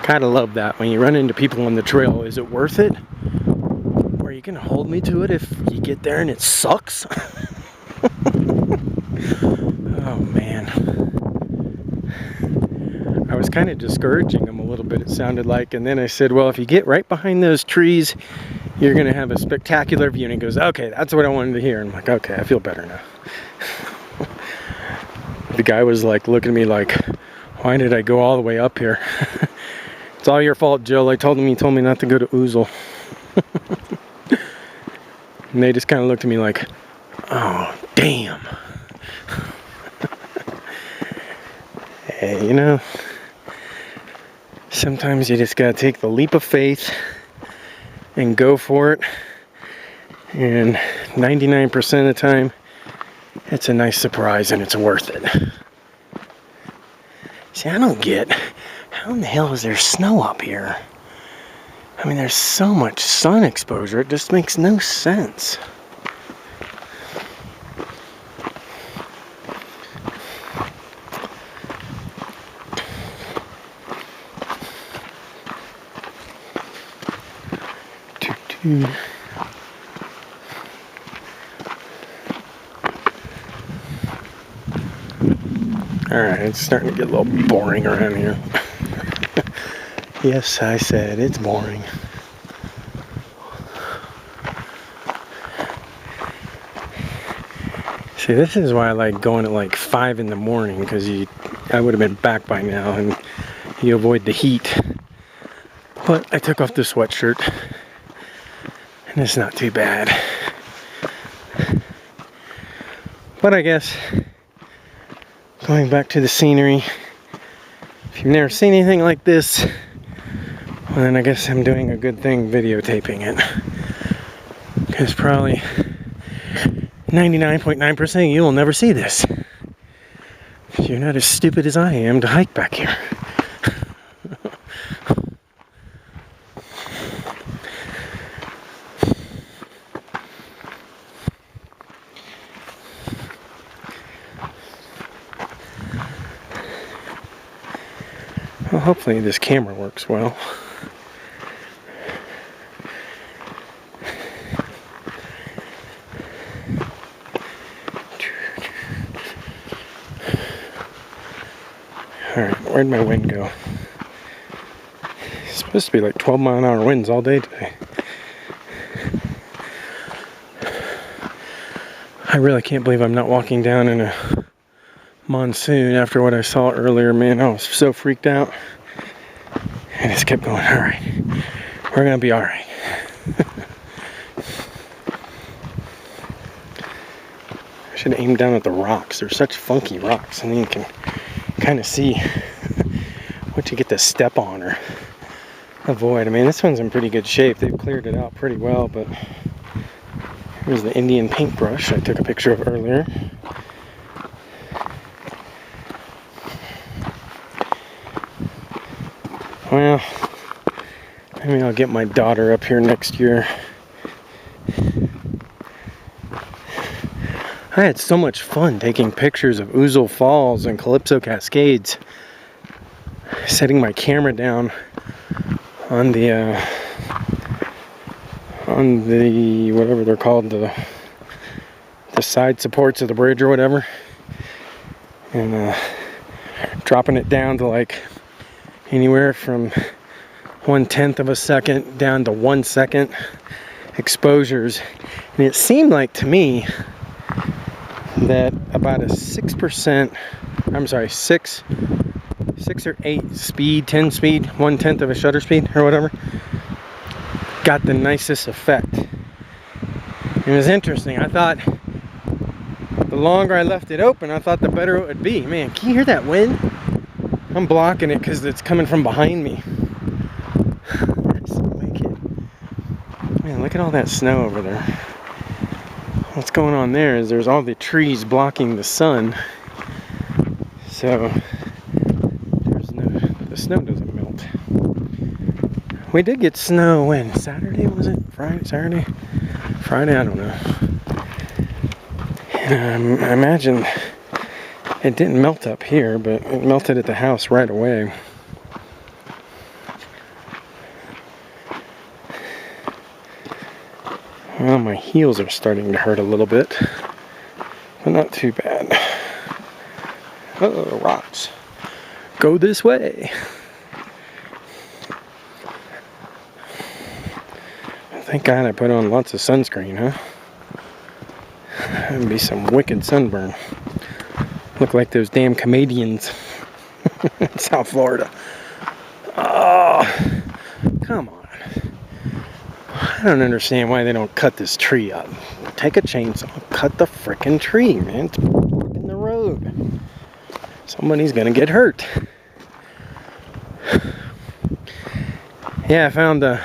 Kinda love that when you run into people on the trail. Is it worth it? Or are you gonna hold me to it if you get there and it sucks? Oh man. I was kind of discouraging him a little bit, it sounded like, and then I said, well, if you get right behind those trees, you're gonna have a spectacular view. And he goes, okay, that's what I wanted to hear. And I'm like, okay, I feel better now. The guy was like looking at me like, why did I go all the way up here? It's all your fault, Jill. I told him, he told me not to go to Ouzel. And they just kind of looked at me like, oh, damn. Hey, you know, sometimes you just gotta take the leap of faith and go for it. And 99% of the time, it's a nice surprise and it's worth it. See, I don't get, how in the hell is there snow up here? I mean, there's so much sun exposure, it just makes no sense. Alright, it's starting to get a little boring around here. Yes, I said it's boring. See, this is why I like going at like 5 in the morning, because I would have been back by now and you avoid the heat. But I took off the sweatshirt and it's not too bad. But I guess going back to the scenery, if you've never seen anything like this, well then I guess I'm doing a good thing videotaping it. Because probably 99.9% of you will never see this. You're not as stupid as I am to hike back here. Well, hopefully this camera works well. Alright, where'd my wind go? It's supposed to be like 12-mile-an-hour winds all day today. I really can't believe I'm not walking down in a monsoon after what I saw earlier. Man, I was so freaked out. I just kept going, alright, we're gonna be alright. I should have aimed down at the rocks. They're such funky rocks, and then you can kind of see what you get to step on or avoid. I mean, this one's in pretty good shape. They've cleared it out pretty well, but here's the Indian paintbrush I took a picture of earlier. Well, maybe I'll get my daughter up here next year. I had so much fun taking pictures of Ouzel Falls and Calypso Cascades. Setting my camera down on the whatever they're called, the side supports of the bridge or whatever, and dropping it down to like anywhere from 1/10 of a second down to 1 second exposures. And it seemed like to me that about a 6%, I'm sorry, 6 or 8 speed, 10 speed, 1/10 of a shutter speed or whatever, got the nicest effect. It was interesting. I thought the longer I left it open, I thought the better it would be. Man, can you hear that wind? I'm blocking it because it's coming from behind me. Man, look at all that snow over there. What's going on there is there's all the trees blocking the sun. So the snow doesn't melt. We did get snow when? Saturday, was it? Friday? Saturday? Friday? I don't know. And I imagine It didn't melt up here, but it melted at the house right away. Well, my heels are starting to hurt a little bit, but not too bad. Oh, rocks. Go this way. Thank God I put on lots of sunscreen, huh? That'd be some wicked sunburn. Look like those damn comedians in South Florida. Oh, come on. I don't understand why they don't cut this tree up. Take a chainsaw, cut the frickin' tree, man. It's blocking the road. Somebody's gonna get hurt. Yeah, I found a,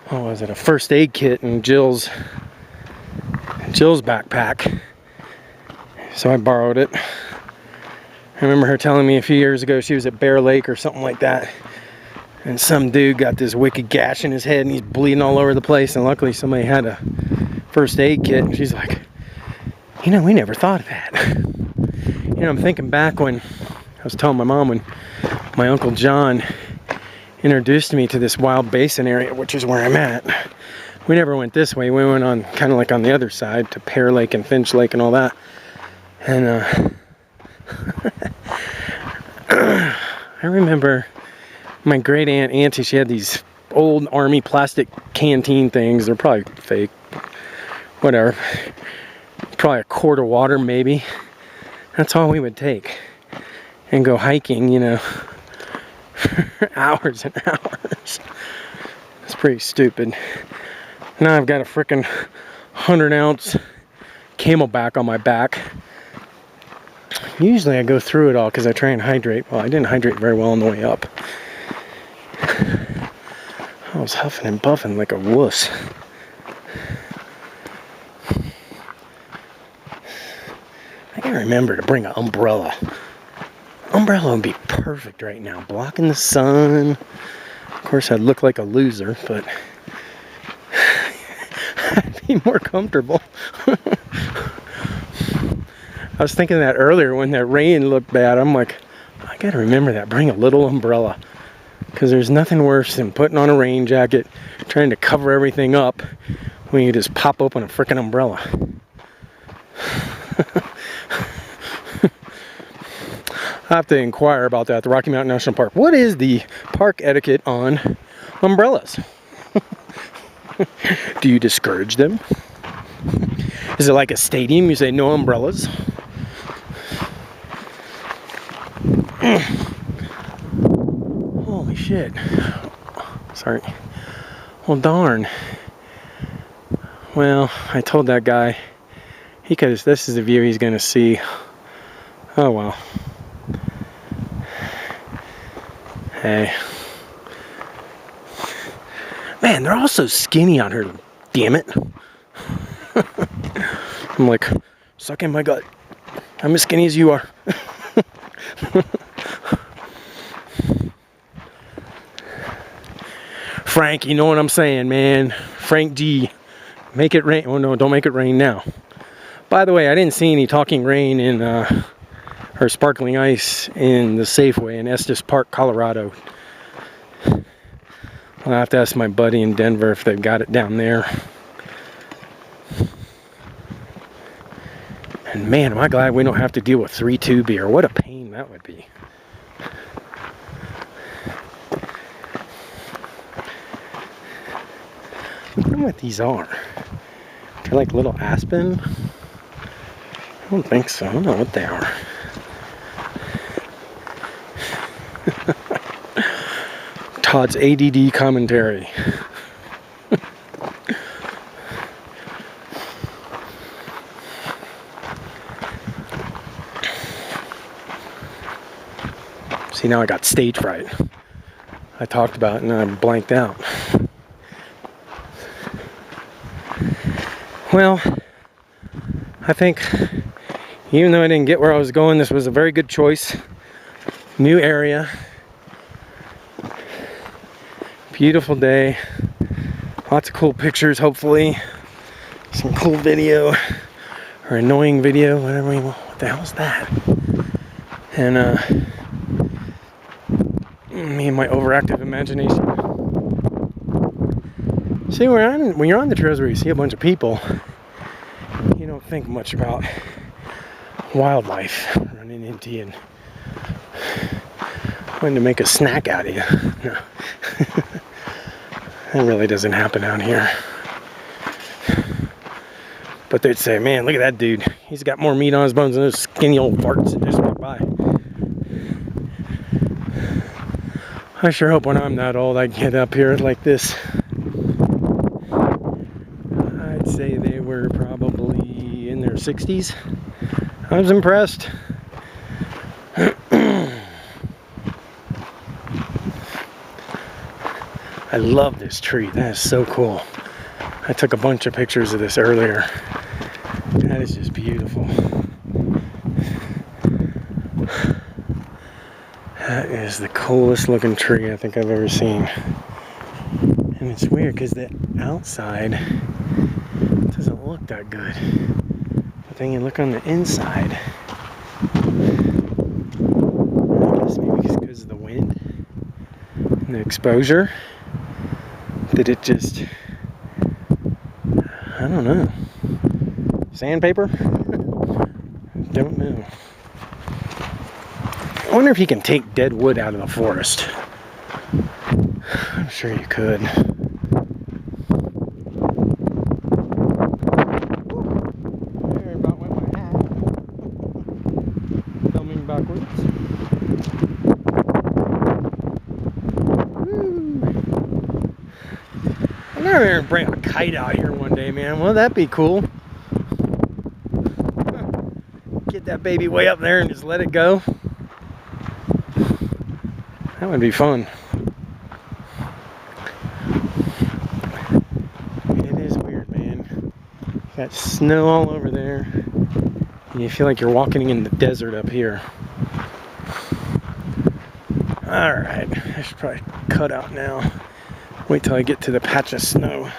what was it, a first aid kit in Jill's backpack. So I borrowed it. I remember her telling me a few years ago she was at Bear Lake or something like that. And some dude got this wicked gash in his head and he's bleeding all over the place. And luckily somebody had a first aid kit. And she's like, you know, we never thought of that. You know, I'm thinking back when I was telling my mom when my Uncle John introduced me to this wild basin area, which is where I'm at. We never went this way. We went on kind of like on the other side to Pear Lake and Finch Lake and all that. And I remember my great aunt Auntie, she had these old army plastic canteen things. They're probably fake, whatever. Probably a quart of water maybe. That's all we would take and go hiking, you know, for hours and hours. It's pretty stupid. Now I've got a frickin' 100-ounce Camelback on my back. Usually I go through it all because I try and hydrate. Well, I didn't hydrate very well on the way up. I was huffing and puffing like a wuss. I gotta remember to bring an umbrella. Umbrella would be perfect right now, blocking the sun. Of course, I'd look like a loser, but I'd be more comfortable. I was thinking that earlier when that rain looked bad. I'm like, I gotta remember that. Bring a little umbrella. Because there's nothing worse than putting on a rain jacket, trying to cover everything up, when you just pop open a frickin' umbrella. I have to inquire about that at the Rocky Mountain National Park. What is the park etiquette on umbrellas? Do you discourage them? Is it like a stadium? You say no umbrellas? Holy shit. Sorry. Well, darn. Well, I told that guy, this is the view he's going to see. Oh, well. Hey. Man, they're all so skinny out here. Damn it. I'm like, suck in my gut. I'm as skinny as you are. Frank, you know what I'm saying, man. Frank G. Make it rain. Oh, no, don't make it rain now. By the way, I didn't see any talking rain in, or sparkling ice in the Safeway in Estes Park, Colorado. I'll have to ask my buddy in Denver if they've got it down there. And man, am I glad we don't have to deal with 3-2 beer. What a pain that would be. I wonder what these are. They're like little aspen. I don't think so. I don't know what they are. Todd's ADD commentary. See, now I got stage fright. I talked about it and I blanked out. Well, I think even though I didn't get where I was going, this was a very good choice. New area. Beautiful day. Lots of cool pictures, hopefully. Some cool video. Or annoying video, whatever you want. What the hell is that? And me and my overactive imagination. See, when you're on the trails where you see a bunch of people, you don't think much about wildlife running into you and wanting to make a snack out of you. No. That really doesn't happen out here. But they'd say, man, look at that dude. He's got more meat on his bones than those skinny old farts that just walk by. I sure hope when I'm that old I get up here like this. I'd say they were probably in their 60s. I was impressed. I love this tree. That is so cool. I took a bunch of pictures of this earlier. That is just beautiful. That is the coolest looking tree I think I've ever seen. And it's weird because the outside doesn't look that good. But then you look on the inside. I guess maybe because of the wind and the exposure. Did it just, I don't know, sandpaper? Don't know. I wonder if you can take dead wood out of the forest. I'm sure you could. There about went my hat. Filming backwards. I'm gonna bring a kite out here one day, man. Wouldn't that be cool? Get that baby way up there and just let it go. That would be fun. It is weird, man. Got snow all over there. And you feel like you're walking in the desert up here. Alright, I should probably cut out now. Wait till I get to the patch of snow.